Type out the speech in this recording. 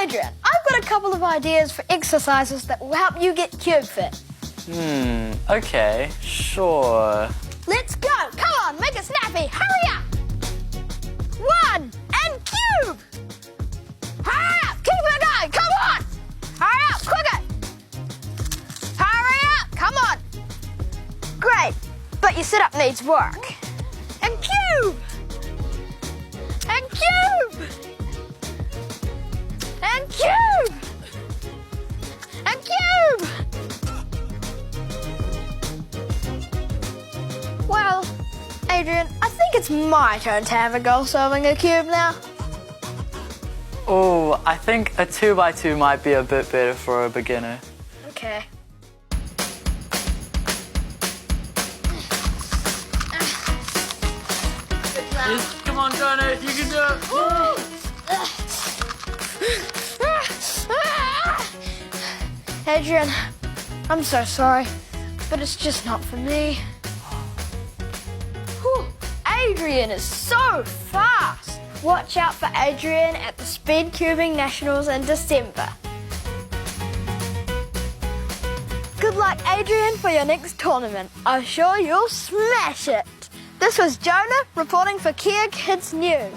Adrian, I've got a couple of ideas for exercises that will help you get cube fit. Okay, sure. Let's go! Come on, make it snappy! Hurry up! 1 and cube! Hurry up! Keep it going! Come on! Hurry up! Quicker! Hurry up! Come on! Great, but your sit-up needs work. And cube! And cube! And cube! And cube! Well, Adrian, I think it's my turn to have a go solving a cube now. Oh, I think a 2x2 might be a bit better for a beginner. Okay. Yes, come on, Jonah, you can do it. Woo! Adrian, I'm so sorry, but it's just not for me. Whew, Adrian is so fast. Watch out for Adrian at the Speed Cubing Nationals in December. Good luck, Adrian, for your next tournament. I'm sure you'll smash it. This was Jonah reporting for Kia Kids News.